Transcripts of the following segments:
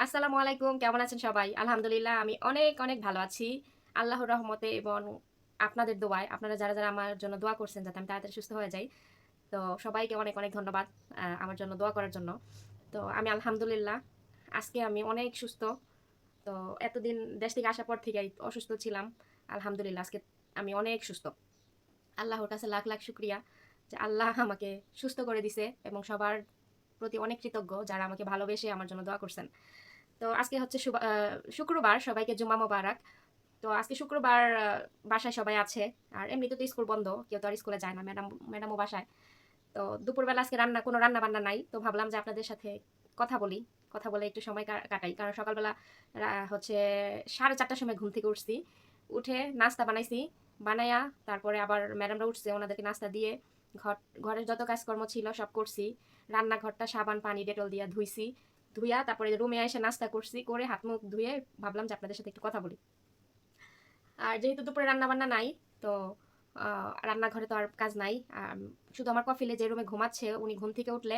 আসসালামু আলাইকুম। কেমন আছেন সবাই? আলহামদুলিল্লাহ আমি অনেক, অনেক ভালো আছি। আল্লাহর রহমতে এবং আপনাদের দোয়ায় আপনারা যারা আমার জন্য দোয়া করছেন যাতে আমি তাড়াতাড়ি সুস্থ হয়ে যাই। তো সবাইকে অনেক, অনেক ধন্যবাদ আমার জন্য দোয়া করার জন্য। তো আমি আলহামদুলিল্লাহ আজকে আমি অনেক সুস্থ। তো এতদিন দেশ থেকে আসার পর থেকেই অসুস্থ ছিলাম। আলহামদুলিল্লাহ আজকে আমি অনেক সুস্থ। আল্লাহর কাছে লাখ, লাখ শুকরিয়া যে আল্লাহ আমাকে সুস্থ করে দিছে এবং সবার প্রতি অনেক কৃতজ্ঞ যারা আমাকে ভালোবেসে আমার জন্য দোয়া করছেন। তো আজকে হচ্ছে শুক্রবার, সবাইকে জুম্মা মোবারক। তো আজকে শুক্রবার বাসায় সবাই আছে। আর এমনিতে তো স্কুল বন্ধ, কেউ তো আর স্কুলে যায় না, ম্যাডামও বাসায়। তো দুপুরবেলা আজকে কোনো রান্না বান্না নাই, তো ভাবলাম যে আপনাদের সাথে কথা বলি, কথা বলে একটু সময় কাটাই। কারণ সকালবেলা হচ্ছে 4:30টার সময় ঘুম থেকে উঠছি, উঠে নাস্তা বানাইছি, বানাইয়া তারপরে আবার ম্যাডামরা উঠছে, ওনাদেরকে নাস্তা দিয়ে ঘর ঘরের যত কাজকর্ম ছিল সব করছি। রান্নাঘরটা সাবান পানি ডেটল দিয়া ধুইছি, ধুইয়া তারপরে রুমে এসে নাস্তা করছি, করে হাত মুখ ধুয়ে ভাবলাম যে আপনাদের সাথে একটু কথা বলি। আর যেহেতু দুপুরে রান্না বান্না নাই, তো রান্নাঘরে তো আর কাজ নাই। শুধু আমার কফিলে যে রুমে ঘুমাচ্ছে, উনি ঘুম থেকে উঠলে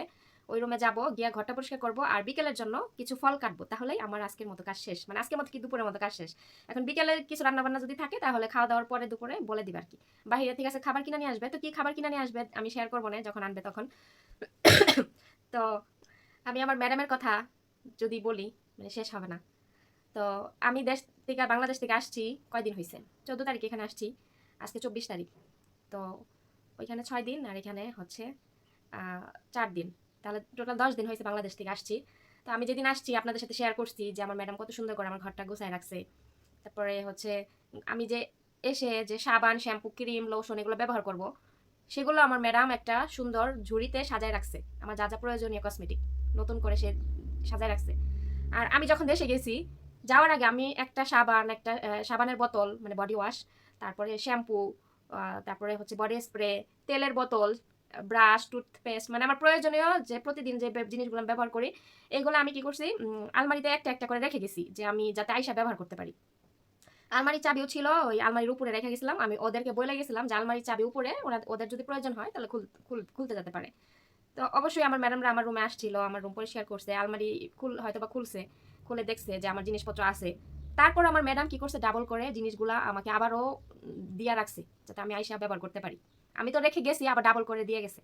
ওই রুমে যাব, গিয়া ঘরটা পরিষ্কার করব আর বিকেলের জন্য কিছু ফল কাটবো, তাহলেই আমার আজকের মতো কাজ শেষ। মানে আজকের মতো কি দুপুরের মতো কাজ শেষ। এখন বিকেলে কিছু রান্না বান্না যদি থাকে তাহলে খাওয়া দাওয়ার পরে দুপুরে বলে দিবে আর কি। বাহিরে থেকে আছে খাবার কিনে নিয়ে আসবে, তো কি খাবার কিনে নিয়ে আসবে আমি শেয়ার করবো না, যখন আনবে তখন। তো আমি আমার ম্যাডামের কথা যদি বলি মানে শেষ হবে না। তো আমি বাংলাদেশ থেকে আসছি, কয়দিন হয়েছে, 14 তারিখ এখানে আসছি, আজকে 24 তারিখ। তো ওইখানে 6 দিন আর এখানে হচ্ছে 4 দিন, তাহলে টোটাল 10 দিন হয়েছে বাংলাদেশ থেকে আসছি। তো আমি যেদিন আসছি আপনাদের সাথে শেয়ার করছি যে আমার ম্যাডাম কত সুন্দর করে আমার ঘরটা গুছায় রাখছে। তারপরে হচ্ছে আমি যে এসে যে সাবান শ্যাম্পু ক্রিম লোশন এগুলো ব্যবহার করব, সেগুলো আমার ম্যাডাম একটা সুন্দর ঝুড়িতে সাজায় রাখছে, আমার যা যা প্রয়োজনীয় কসমেটিক নতুন করে সে সাজায় রাখছে। আর আমি যখন দেশে গেছি, যাওয়ার আগে আমি একটা একটা সাবানের বোতল মানে বডি ওয়াশ, তারপরে শ্যাম্পু, তারপরে হচ্ছে বডি স্প্রে, তেলের বোতল, ব্রাশ টুথপেস্ট, মানে আমার প্রয়োজনীয় যে প্রতিদিন যে জিনিসগুলো আমি ব্যবহার করি, এগুলো আমি কি করছি, আলমারিতে একটা একটা করে রেখে গেছি যে আমি যাতে আইসা ব্যবহার করতে পারি। আলমারির চাবিও ছিল ওই আলমারির উপরে রেখে গেছিলাম, আমি ওদেরকে বলে গেছিলাম যে আলমারির চাবি উপরে, ওদের যদি প্রয়োজন হয় তাহলে খুলতে যেতে পারে। তো অবশ্যই আমার ম্যাডামরা আমার রুমে আসছিল, আমার রুম পরিষ্কার করছে, আলমারি হয়তো বা খুলছে, খুলে দেখছে যে আমার জিনিসপত্র আছে। তারপর আমার ম্যাডাম কি করছে, ডাবল করে জিনিসগুলা আমাকে আবারও দিয়া রাখছে যাতে আমি আইসা ব্যবহার করতে পারি। আমি তো রেখে গেছি, আবার ডাবল করে দিয়ে গেছে।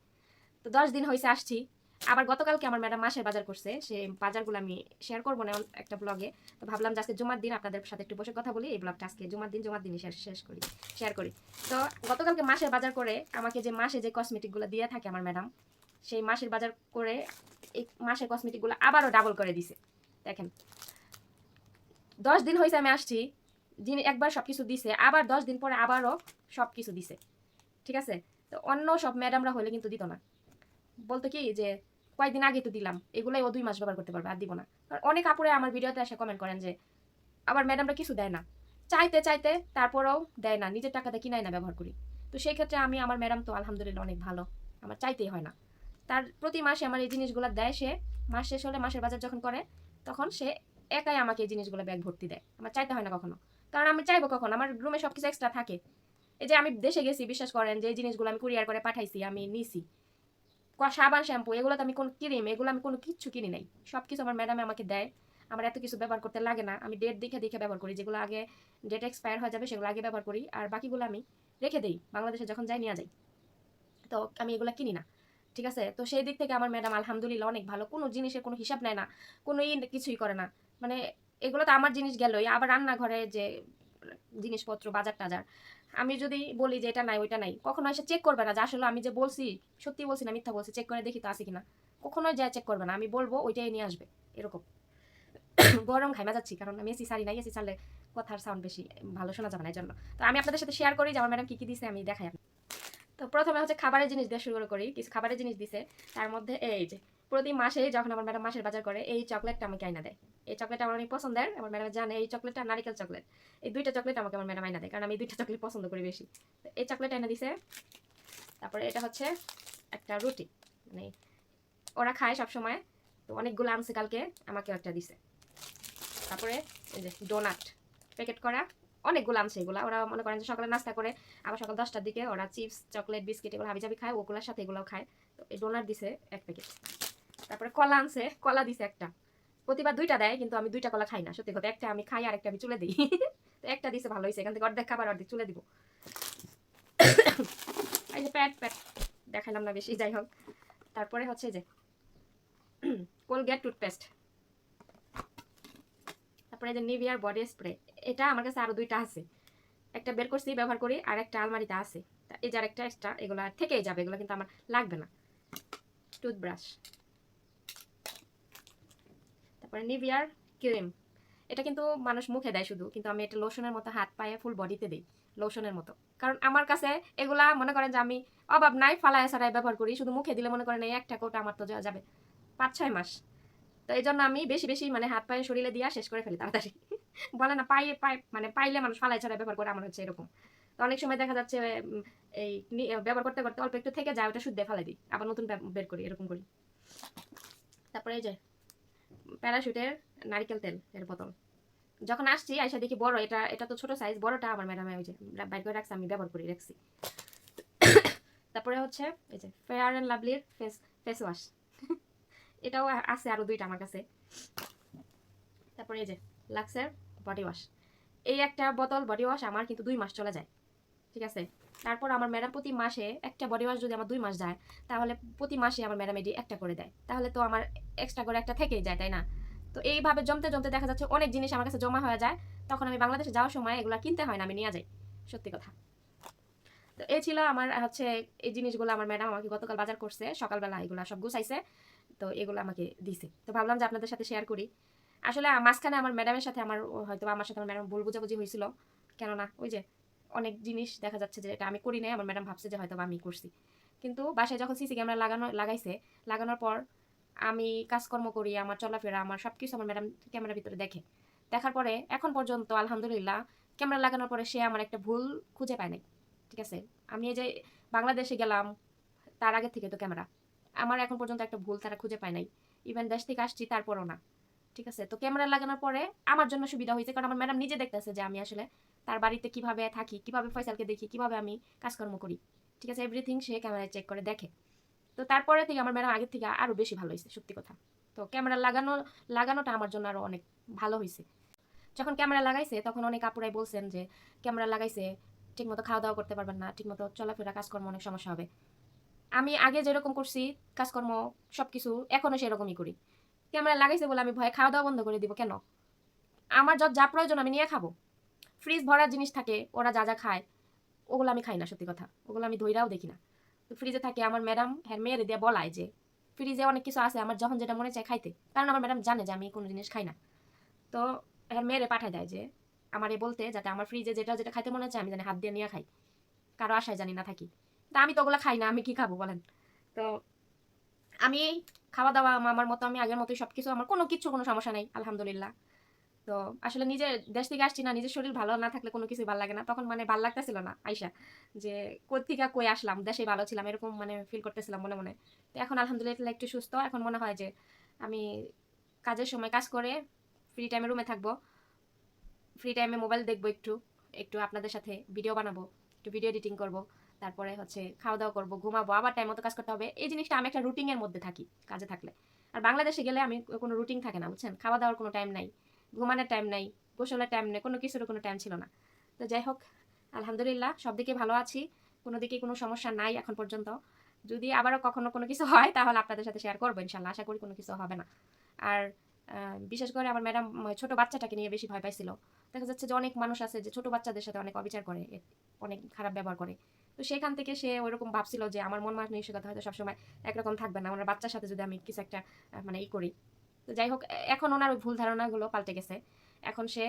তো 10 দিন হয়েছে আসছি। আবার গতকালকে আমার ম্যাডাম মাসের বাজার করছে, সে বাজারগুলো আমি শেয়ার করবো না একটা ব্লগে। তো ভাবলাম যে আজকে জুমার দিন আপনাদের সাথে একটু বসে কথা বলি, এই ব্লগটা আজকে জুমার দিনই শেয়ার করি। তো গতকালকে মাসের বাজার করে আমাকে যে মাসে যে কসমেটিকগুলো দিয়ে থাকে আমার ম্যাডাম, সেই মাসের বাজার করে এই মাসের কসমেটিকগুলো আবারও ডাবল করে দিছে। দেখেন, 10 দিন হয়েছে আমি আসছি, যিনি একবার সব কিছু দিছে, আবার 10 দিন পরে আবারও সব কিছু দিছে। ঠিক আছে? তো অন্য সব ম্যাডামরা হলে কিন্তু দিত না, বলতো কি যে কয়েকদিন আগে তো দিলাম, এগুলাই ও 2 মাস ব্যবহার করতে পারবে, আর দিব না। কারণ অনেক আপুরে আমার ভিডিওতে এসে কমেন্ট করেন যে আবার ম্যাডামরা কিছু দেয় না, চাইতে চাইতে তারপরেও দেয় না, নিজের টাকাতে কিনাই না ব্যবহার করি। তো সেই ক্ষেত্রে আমি আমার ম্যাডাম তো আলহামদুলিল্লাহ অনেক ভালো, আমার চাইতেই হয় না। তার প্রতি মাসে আমার এই জিনিসগুলো দেয় সে, মাস শেষ হলে মাসের বাজার যখন করে তখন সে একাই আমাকে এই জিনিসগুলো ব্যাগ ভর্তি দেয়, আমার চাইতে হয় না কখনো। কারণ আমি চাইবো কখন, আমার রুমে সব কিছু এক্সট্রা থাকে। এই যে আমি দেশে গেছি, বিশ্বাস করেন যে এই জিনিসগুলো আমি কুরিয়ার করে পাঠাইছি, আমি নিছি সাবান শ্যাম্পু, এগুলো তো আমি কোনো ক্রিম, এগুলো আমি কোনো কিচ্ছু কিনি নাই, সব কিছু আমার ম্যাডামে আমাকে দেয়। আমার এত কিছু ব্যবহার করতে লাগে না, আমি ডেট দেখে দেখে ব্যবহার করি, যেগুলো আগে ডেট এক্সপায়ার হয়ে যাবে সেগুলো আগে ব্যবহার করি, আর বাকিগুলো আমি রেখে দিই, বাংলাদেশে যখন যাই নিয়ে যাই। তো আমি এগুলো কিনি না। ঠিক আছে? তো সেই দিক থেকে আমার ম্যাডাম আলহামদুলিল্লাহ অনেক ভালো, কোনো জিনিসের কোনো হিসাব নেয় না, কোনো কিছুই করে না। মানে এগুলো তো আমার জিনিস গেলই, আবার রান্নাঘরে যে জিনিসপত্র বাজার টাজার, আমি যদি বলি যে এটা নাই ওইটা নাই, কখনো এসে চেক করবে না যে আসলে আমি যে বলছি সত্যি বলছি না মিথ্যা বলছি, চেক করে দেখি তো আছে কিনা। কখনোই যায় চেক করবে না, আমি বলবো ওইটাই নিয়ে আসবে, এরকম। গরম ঘাইমা যাচ্ছি কারণ আমি এসি সারি নাই, এসি ছাড়লে কথার সাউন্ড বেশি ভালো শোনা যাবে না, এই জন্য। তো আমি আপনাদের সাথে শেয়ার করি যে আমার ম্যাডাম কি কি দিছে, আমি দেখাই। তো প্রথমে হচ্ছে খাবারের জিনিস দিয়ে শুরু করি, কিছু খাবারের জিনিস দিছে। তার মধ্যে এই যে প্রতি মাসে যখন আমার ম্যাডাম মাসের বাজার করে, এই চকলেটটা আমাকে আইনা দেয়। এই চকলেটটা আমার অনেক পছন্দের, আমার ম্যাডাম জানে এই চকলেটটা নারিকেল চকলেট। এই দুইটা চকলেট আমাকে আমার ম্যাডাম আইনা দেয়, কারণ আমি এই দুইটা চকলেট পছন্দ করি বেশি। তো এই চকলেট আইনা দিছে। তারপরে এটা হচ্ছে একটা রুটি, মানে ওরা খায় সব সময়, তো অনেকগুলো আনছে কালকে, আমাকেও একটা দিছে। তারপরে এই যে ডোনাট প্যাকেট করা, অনেকগুলো আনছে, এগুলো ওরা মনে করেন যে সকালে নাস্তা করে আবার সকাল 10টার দিকে ওরা চিপস চকলেট বিস্কিট এগুলো হাবিজাবি খায়, ওগুলোর সাথে এগুলোও খায়। তো এই ডোনাট দিছে 1 প্যাকেট। তারপরে কলা আনছে, কলা দিছে একটা। প্রতিবার 2টা দেয়, কিন্তু আমি 2টা কলা খাই না সত্যি কথা। একটা আমি খাই আর একটা আমি চুলে দিই। তো একটা দিছে ভালো হইছে, এখান থেকে অর্ধেক খাবার অর্ধেক চুলে দিব। এই যে প্যাট প্যাট দেখাইলাম না বেশি, যাই হোক। তারপরে হচ্ছে যে কোলগেট টুথপেস্ট, তারপরে যে নিভিয়ার বডি স্প্রে। এটা আমার কাছে আরো 2টা আছে, একটা বের করছি ব্যবহার করি, আর একটা আলমারিতে আছে। এই যে আরেকটা এক্সট্রা, এগুলো থেকেই যাবে, এগুলো কিন্তু আমার লাগবে না। টুথব্রাশ, তারপরে নিভিয়ার ক্রিম। এটা কিন্তু মানুষ মুখে দেয় শুধু, কিন্তু আমি এটা লোশনের মতো হাত পায়ে ফুল বডিতে দিই, লোশনের মতো। কারণ আমার কাছে এগুলা মনে করেন যে আমি অভাব নাই, ফালায় সারায় ব্যবহার করি, শুধু মুখে দিলে মনে করেন এই একটা কোটা আমার তো যাবে 5-6 মাস। তো এই জন্য আমি বেশি বেশি মানে হাত পায়ে শরীরে দিয়া শেষ করে ফেলি তাড়াতাড়ি। বলে না পায়ে পায়ে মানে পাইলে মানুষ ফালায় ছাড়াই ব্যবহার করে, আমার হচ্ছে এরকম। তো অনেক সময় দেখা যাচ্ছে এই ব্যবহার করতে করতে অল্প একটু থেকে যায়, ওটা শুদ্ধে ফেলে দিই, আবার নতুন বের করি, এরকম করি। তারপরে এই যে প্যারাশুটের নারকেল তেল এর বোতল। যখন আসছি আইসা দেখি বড়, এটা এটা তো ছোট সাইজ, বড়টা আমার ম্যাডামে ওই যে বাইর করে রাখছে, আমি ব্যবহার করি রাখছি। তারপরে হচ্ছে এই যে ফেয়ার অ্যান্ড লাভলির ফেস ওয়াশ, এটাও আছে আরো 2টা আমার কাছে। তারপরে এই যে লাক্সের বডি ওয়াশ, এই একটা বোতল বডি ওয়াশ আমার কিন্তু 2 মাস চলে যায়, ঠিক আছে। তারপর আমার ম্যাডাম প্রতি মাসে একটা বডি ওয়াশ যদি আমার 2 মাস যায়, তাহলে প্রতি মাসে আমার ম্যাডাম এটি একটা করে দেয়, তাহলে তো আমার এক্সট্রা করে একটা থেকেই যায়, তাই না? তো এইভাবে জমতে জমতে দেখা যাচ্ছে অনেক জিনিস আমার কাছে জমা হয়ে যায়, তখন আমি বাংলাদেশে যাওয়ার সময় এগুলো কিনতে হয় না, আমি নিয়ে যাই, সত্যি কথা। তো এই ছিল আমার হচ্ছে এই জিনিসগুলো আমার ম্যাডাম আমাকে গতকাল বাজার করছে সকালবেলা, এগুলো সব গুছাইছে, তো এগুলো আমাকে দিছে। তো ভাবলাম যে আপনাদের সাথে শেয়ার করি। আসলে মাঝখানে আমার ম্যাডামের সাথে আমার হয়তো আমার সাথে আমার ম্যাডাম ভুল বুঝাবুঝি হয়েছিল, কেননা ওই যে অনেক জিনিস দেখা যাচ্ছে যে এটা আমি করি নাই, আমার ম্যাডাম ভাবছে যে হয়তো আমি করছি। কিন্তু বাসায় যখন সিসি ক্যামেরা লাগাইছে, লাগানোর পর আমি কাজকর্ম করি, আমার চলাফেরা, আমার সব কিছু আমার ম্যাডাম ক্যামেরার ভিতরে দেখে। দেখার পরে এখন পর্যন্ত আলহামদুলিল্লাহ ক্যামেরা লাগানোর পরে সে আমার একটা ভুল খুঁজে পায় নাই, ঠিক আছে। আমি এই যে বাংলাদেশে গেলাম, তার আগে থেকে তো ক্যামেরা, আমার এখন পর্যন্ত একটা ভুল তারা খুঁজে পায় নাই। ইভেন দেশ থেকে আসছি তারপরও না, ঠিক আছে। তো ক্যামেরা লাগানোর পরে আমার জন্য সুবিধা হয়েছে, কারণ আমার ম্যাডাম নিজে দেখতেছে যে আমি আসলে তার বাড়িতে কিভাবে থাকি, কিভাবে ফয়সালকে দেখি, কিভাবে আমি কাজকর্ম করি, ঠিক আছে। এভরিথিং সে ক্যামেরায় চেক করে দেখে। তো তারপরে থেকে আমার ম্যাডাম আগের থেকে আরও বেশি ভালো হয়েছে, সত্যি কথা। তো ক্যামেরা লাগানোটা আমার জন্য আরও অনেক ভালো হয়েছে। যখন ক্যামেরা লাগাইছে তখন অনেক আপুরাই বলছেন যে ক্যামেরা লাগাইছে ঠিকমতো খাওয়া দাওয়া করতে পারবেন না, ঠিকমতো চলাফেরা কাজকর্ম অনেক সমস্যা হবে। আমি আগে যেরকম করছি কাজকর্ম সব কিছু এখনও সেরকমই করি। ক্যামেরা লাগাইছে বলে আমি ভয়ে খাওয়া দাওয়া বন্ধ করে দিব কেন? আমার যা প্রয়োজন আমি নিয়ে খাবো। ফ্রিজ ভরা জিনিস থাকে, ওরা যা যা খায় ওগুলো আমি খাই না, সত্যি কথা। ওগুলো আমি ধইরাও দেখি না। তো ফ্রিজে থাকে, আমার ম্যাডাম হ্যাঁ মেয়েরে দিয়ে বলায় যে ফ্রিজে অনেক কিছু আছে, আমার যখন যেটা মনে চায় খাইতে, কারণ আমার ম্যাডাম জানে যে আমি কোনো জিনিস খাই না। তো হ্যাঁ মেয়েরে পাঠায় দেয় যে আমার বলতে, যাতে আমার ফ্রিজে যেটা যেটা খাইতে মনে চায় আমি জানি হাত দিয়ে নিয়ে খাই, কারো আশায় জানি না থাকি। তা আমি তো ওগুলো খাই না, আমি কি খাবো বলেন? তো আমি খাওয়া দাওয়া আমার মতো, আমি আগের মতোই সব কিছু, আমার কোনো সমস্যা নেই আলহামদুলিল্লাহ। তো আসলে নিজের দেশ থেকে আসছি না, নিজের শরীর ভালো না থাকলে কোনো কিছুই ভালো লাগে না। তখন মানে ভালো লাগতেছিল না আইসা, যে কই থেকে কই আসলাম, দেশে ভালো ছিলাম এরকম মানে ফিল করতেছিলাম মনে মনে। তো এখন আলহামদুলিল্লাহ একটু সুস্থ, এখন মনে হয় যে আমি কাজের সময় কাজ করে ফ্রি টাইমে রুমে থাকবো, ফ্রি টাইমে মোবাইল দেখবো, একটু একটু আপনাদের সাথে ভিডিও বানাবো, একটু ভিডিও এডিটিং করবো, তারপরে হচ্ছে খাওয়া দাওয়া করবো, ঘুমাবো, আবার টাইম মতো কাজ করতে হবে। এই জিনিসটা আমি একটা রুটিনের মধ্যে থাকি কাজে থাকলে। আর বাংলাদেশে গেলে আমি কোনো রুটিন থাকে না, বুঝছেন। খাওয়া দাওয়ার কোনো টাইম নাই, ঘুমানোর টাইম নাই, গোসলের টাইম নেই, কোনো কিছুর কোনো টাইম ছিল না। তো যাই হোক আলহামদুলিল্লাহ সব দিকে ভালো আছি, কোনো দিকে কোনো সমস্যা নাই এখন পর্যন্ত। যদি আবারও কখনো কোনো কিছু হয় তাহলে আপনাদের সাথে শেয়ার করবো ইনশাল্লাহ, আশা করি কোনো কিছু হবে না। আর বিশেষ করে আমার ম্যাডাম ছোট বাচ্চাটাকে নিয়ে বেশি ভয় পাইছিল। দেখা যাচ্ছে যে অনেক মানুষ আছে যে ছোট বাচ্চাদের সাথে অনেক অবিচার করে, অনেক খারাপ ব্যবহার করে। তো সেখান থেকে সে ওইরকম ভাবছিল যে আমার মন মানসিকতা হয়তো সবসময় একরকম থাকবে না, আমার বাচ্চার সাথে যদি আমি কিছু একটা মানে করি। তো যাই হোক এখন ওনার ওই ভুল ধারণাগুলো পাল্টে গেছে। এখন সে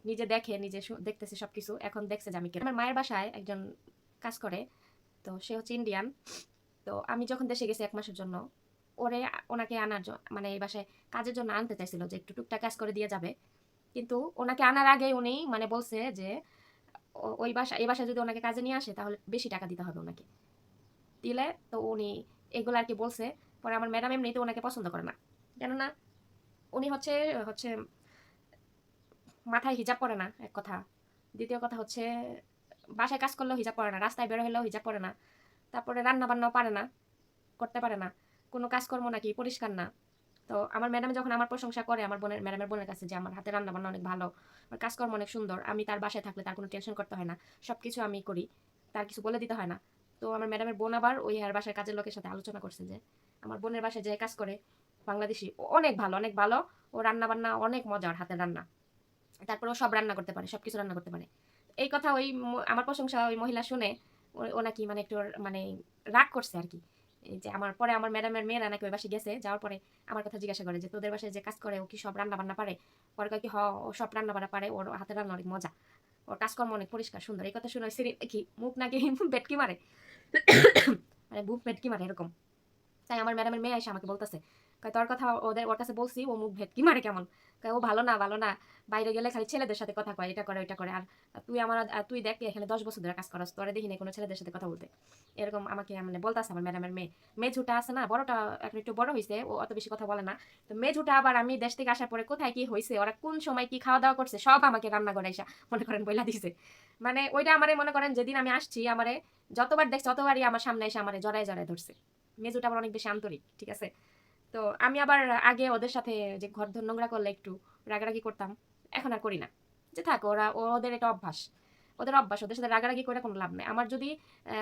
নিজে দেখে, নিজে দেখতেছে সব কিছু, এখন দেখছে যে আমি আমার মায়ের বাসায় একজন কাজ করে, তো সে হচ্ছে ইন্ডিয়ান। তো আমি যখন দেশে গেছি 1 মাসের জন্য, ওরে ওনাকে আনার মানে এই বাসায় কাজের জন্য আনতে চাইছিল যে একটু টুকটাক কাজ করে দিয়ে যাবে। কিন্তু ওনাকে আনার আগে উনি মানে বলছে যে ওই বাসা এই বাসায় যদি ওনাকে কাজে নিয়ে আসে তাহলে বেশি টাকা দিতে হবে ওনাকে, দিলে তো উনি এগুলো আর কি বলছে। পরে আমার ম্যাডাম এমনিতে ওনাকে পছন্দ করে না, কেননা উনি হচ্ছে হচ্ছে মাথায় হিজাব পরে না, এক কথা। দ্বিতীয় কথা হচ্ছে বাসায় কাজ করলেও হিজাব পরে না, রাস্তায় বের হলেও হিজাব পরে না, তারপরে রান্না বান্নাও পারে না, করতে পারে না, কোনো কাজকর্ম নাকি পরিষ্কার না, তো আমার ম্যাডাম যখন আমার প্রশংসা করে আমার ম্যাডামের বোনের কাছে যে আমার হাতে রান্না বান্না অনেক ভালো, আমার কাজকর্ম অনেক সুন্দর, আমি তার বাসায় থাকলে তার কোনো টেনশন করতে হয় না, সব কিছু আমি করি, তার কিছু বলে দিতে হয় না। তো আমার ম্যাডামের বোন আবার ওই আর বাসার কাজের লোকের সাথে আলোচনা করছে যে আমার বোনের বাসায় যে কাজ করে বাংলাদেশি, ও অনেক ভালো অনেক ভালো, ও রান্না বান্না অনেক মজার হাতের রান্না, তারপরে ও সব রান্না করতে পারে, সব কিছু রান্না করতে পারে। এই কথা ওই আমার প্রশংসা ওই মহিলা শুনে ও নাকি মানে একটু মানে রাগ করছে আর কি। এই যে আমার পরে আমার ম্যাডামের মেয়েরা নাকি ওই বাসায় গেছে, যাওয়ার পরে আমার কথা জিজ্ঞাসা করে যে তোদের বাসায় যে কাজ করে ও কি সব রান্না বান্না পারে? পরে কয় কি ও সব রান্না বান্না পারে, ওর হাতের রান্না অনেক মজা, ওর কাজকর্ম অনেক পরিষ্কার সুন্দর। এই কথা শুনে ওই সিরি কি মুখ নাকি বেটকি মারে মানে বুক বেটকি মারে এরকম। তাই আমার ম্যাডামের মেয়ে এসে আমাকে বলতেছে, কয় তোর কথা ওর কাছে বলছি, ও মুখ ভেটকি মারে কেমন, কয় ও ভালো না ভালো না, বাইরে গেলে খালি ছেলেদের সাথে কথা কয়, এটা করে ওইটা করে, আর তুই দেখ এখানে 10 বছর ধরে কাজ করস, তোরে দেখি না কোনো ছেলেদের সাথে কথা বলতে, এরকম আমাকে মানে বলতেছে আমার ম্যাডামের মেয়ে। মেঝুটা আছে না বড়টা, এখন একটু বড় হয়েছে, ও অত বেশি কথা বলে না। তো মেঝুটা আবার আমি দেশ থেকে আসার পরে কোথায় কি হয়েছে, ওরা কোন সময় কি খাওয়া দাওয়া করছে সব আমাকে রান্না করে এসা মনে করেন বইলা দিছে। মানে ওইটা আমারে মনে করেন যেদিন আমি আসছি আমারে যতবার দেখছে ততবারই আমার সামনে এসে আমারে জড়ায় জড়ায় ধরছে। মেজুটা আবার অনেক বেশি আন্তরিক, ঠিক আছে। তো আমি আবার আগে ওদের সাথে যে ঘর ধর নোংরা করলে একটু রাগারাগি করতাম, এখন আর করি না, যে থাক ওদের এটা অভ্যাস, ওদের অভ্যাস, ওদের সাথে রাগারাগি করে কোনো লাভ নেই। আমার যদি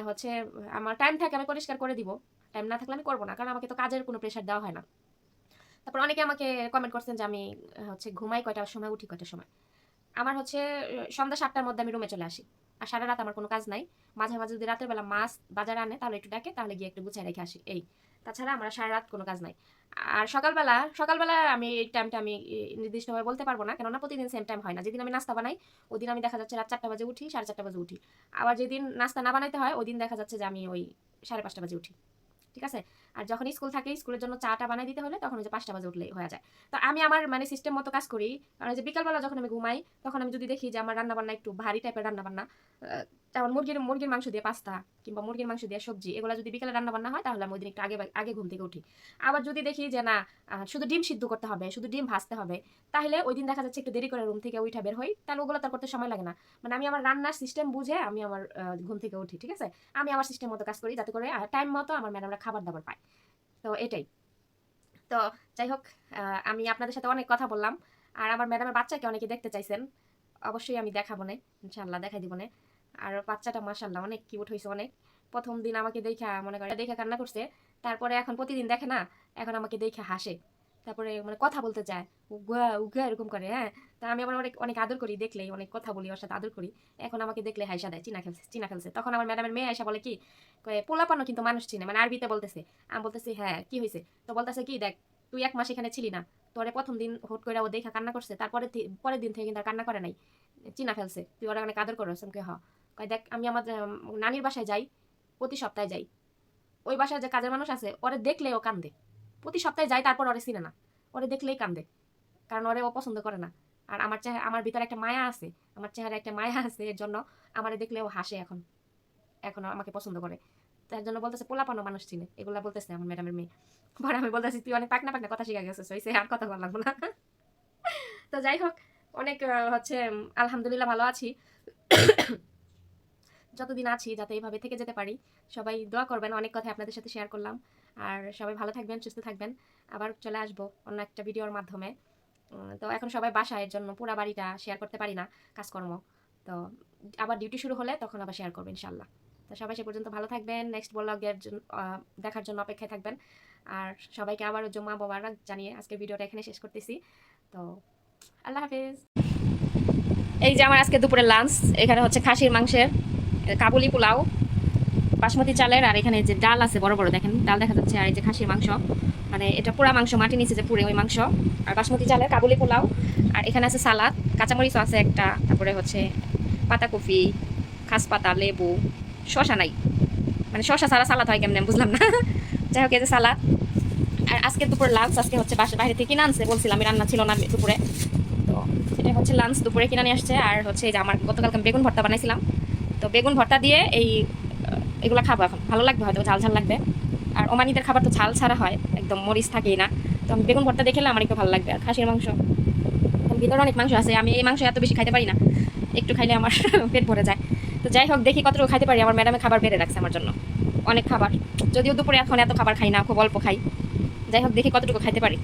হচ্ছে আমার টাইম থাকে আমি পরিষ্কার করে দিব, টাইম না থাকলে আমি করবো না, কারণ আমাকে তো কাজের কোনো প্রেশার দেওয়া হয় না। তারপর অনেকে আমাকে কমেন্ট করছেন যে আমি হচ্ছে ঘুমাই কয়টার সময়, উঠি কয়টার সময়। আমার হচ্ছে সন্ধ্যা 7টার মধ্যে আমি রুমে চলে আসি, আর সারা রাত আমার কোনো কাজ নাই। মাঝে মাঝে যদি রাতের বেলা মাছ বাজারে আনে তাহলে একটু ডাকে, তাহলে গিয়ে একটু গুছিয়ে রেখে আসি, এই। তাছাড়া আমার সারা রাত কোনো কাজ নাই। আর সকালবেলা আমি এই টাইমটা আমি নির্দিষ্টভাবে বলতে পারবো না, কেননা প্রতিদিন সেম টাইম হয় না। যেদিন আমি নাস্তা বানাই ওদিন আমি দেখা যাচ্ছে রাত 4টা বাজে উঠি, 4:30 বাজে উঠি। আবার যেদিন নাস্তা না বানাইতে হয় ওদিন দেখা যাচ্ছে যে আমি ওই 5:30 বাজে উঠি, ঠিক আছে। আর যখন স্কুল থাকে স্কুলের জন্য চাটা বানাই দিতে হলে তখন ওই যে 5টা বাজে উঠলেই হয়ে যায়। তো আমি আমার মানে সিস্টেম মতো কাজ করি। কারণ যে বিকালবেলা যখন আমি ঘুমাই তখন আমি যদি দেখি যে আমার রান্নাবান্না একটু ভারী টাইপের রান্নাবান্না, যেমন মুরগির মাংস দিয়ে পাস্তা কিংবা মুরগির মাংস দিয়ে সবজি, এগুলো যদি বিকালে রান্নাবান্না হয় তাহলে আমি ওই দিন একটু আগে ঘুম থেকে উঠি। আবার যদি দেখি যে না শুধু ডিম সিদ্ধ করতে হবে, শুধু ডিম ভাজতে হবে, তাহলে ওই দিন দেখা যাচ্ছে একটু দেরি করে রুম থেকে উঠা বের হই, তাহলে ওগুলো তার করতে সময় লাগে না। মানে আমি আমার রান্নার সিস্টেম বুঝে আমি আমার ঘুম থেকে উঠি, ঠিক আছে। আমি আমার সিস্টেম মতো কাজ করি যাতে করে টাইম মতো আমার ম্যাডামরা খাবার দাবার পায়। তো এটাই। তো যাই হোক, আমি আপনাদের সাথে অনেক কথা বললাম। আর আমার ম্যাডামের বাচ্চাকে অনেকে দেখতে চাইছেন, অবশ্যই আমি দেখাবো না, ইনশাল্লাহ দেখাই দিব না। আর বাচ্চাটা মাশাল্লাহ অনেক কিউট হয়েছে অনেক। প্রথম দিন আমাকে দেখা মনে করে দেখে কান্না করছে, তারপরে এখন প্রতিদিন দেখে না, এখন আমাকে দেখে হাসে, তারপরে মানে কথা বলতে চায়, উগা উগা এরকম করে। হ্যাঁ, তা আমি আবার অনেক অনেক আদর করি, দেখলেই অনেক কথা বলি ওর সাথে, আদর করি। এখন আমাকে দেখলে হাইসা দেয়, চিনা ফেলছে। তখন আমার ম্যাডামের মেয়ে আয়সা বলে কি, পোলাপানও কিন্তু মানুষ চিনে, মানে আরবিতে বলতেছে। আমি বলতেছি হ্যাঁ কি হয়েছে, তো বলতেছে কি দেখ তুই 1 মাস এখানে ছিলি না, তোরে প্রথম দিন হুট করে ও দেখা কান্না করছে, তারপরে পরের দিন থেকে কিন্তু আর কান্না করে নাই, চিনা ফেলছে, তুই ওরা অনেক আদর করো। কে হ, কয় দেখ আমি আমার নানির বাসায় যাই, প্রতি সপ্তাহে যাই, ওই বাসায় যে কাজের মানুষ আছে ওরে দেখলেই ও কান্দে, প্রতি সপ্তাহে যাই, তারপর ওরে চিনে না, ওরে দেখলেই কান্দে, কারণ ওরে ও পছন্দ করে না। আর আমার ভিতরে একটা মায়া আছে, আমার চেহারা একটা মায়া আছে, এর জন্য আমারে দেখলে ও হাসে, এখন আমাকে পছন্দ করে। তার জন্য বলতেছে পোলাপানো মানুষ চিনে, এগুলা বলতেছে আমার ম্যাডামের মেয়ে। পরে আমি বলতেছি তুই অনেক পাকনা পাকনা কথা শিখে গেছিস, হইছে আর কথা বললাম না। তো যাই হোক, অনেক হচ্ছে আলহামদুলিল্লাহ ভালো আছি। যতদিন আছি যাতে এইভাবে থেকে যেতে পারি, সবাই দোয়া করবেন। অনেক কথা আপনাদের সাথে শেয়ার করলাম, আর সবাই ভালো থাকবেন, সুস্থ থাকবেন। আবার চলে আসবো অন্য একটা ভিডিওর মাধ্যমে। তো এখন সবাই বাসায়, এর জন্য পুরো বাড়িটা শেয়ার করতে পারি না, কাজকর্ম। তো আবার ডিউটি শুরু হলে তখন আবার শেয়ার করবো ইনশাল্লাহ। তো সবাই সে পর্যন্ত ভালো থাকবেন, নেক্সট ব্লগের দেখার জন্য অপেক্ষায় থাকবেন। আর সবাইকে আবার জুম্মা মোবারক জানিয়ে আজকের ভিডিওটা এখানে শেষ করতেছি। তো আল্লাহ হাফেজ। এই যে আমার আজকে দুপুরের লাঞ্চ, এখানে হচ্ছে খাসির মাংসের কাবুলি পোলাও, বাসমতি চালের, আর এখানে যে ডাল আছে বড় বড় দেখেন ডাল দেখা যাচ্ছে, আর এই যে খাসির মাংস, মানে এটা পুরা মাংস, মাটি নিচে যে পুরে ওই মাংস, আর বাসমতি চালের কাবুলি পোলাও, আর এখানে আছে সালাদ, কাঁচামরিচও আছে একটা, তারপরে হচ্ছে পাতাকপি, খাস পাতা, লেবু, শশা নাই, মানে শশা ছাড়া সালাদ হয় কেমন বুঝলাম না। যাই হোক এই যে সালাদ। আর আজকে দুপুরে লাঞ্চ, আজকে হচ্ছে বাইরে থেকে কিনে আনছে, বলছিলাম আমি রান্না ছিল না দুপুরে, তো এটা হচ্ছে লাঞ্চ দুপুরে কিনে নিয়ে আসছে। আর হচ্ছে এই যে আমার গতকালকে বেগুন ভর্তা বানাইছিলাম, তো বেগুন ভর্তা দিয়ে এগুলো খাবো এখন, ভালো লাগবে হয়তো, ঝাল ঝাল লাগবে। আর ওমানিদের খাবার তো ঝাল ছাড়া হয়, একদম মরিচ থাকেই না, তো আমি বেগুন ভর্তা দেখলে আমার একটু ভালো লাগবে। আর খাসির মাংস, ভিতরে অনেক মাংস আছে, আমি এই মাংস এত বেশি খাইতে পারি না, একটু খাইলে আমার পেট ভরে যায়। তো যাই হোক দেখি কতটুকু খাইতে পারি। আমার ম্যাডামে খাবার বেড়ে রাখছে আমার জন্য, অনেক খাবার, যদিও দুপুরে এখন এত খাবার খাই না, খুব অল্প খাই। যাই হোক দেখি কতটুকু খাইতে পারি।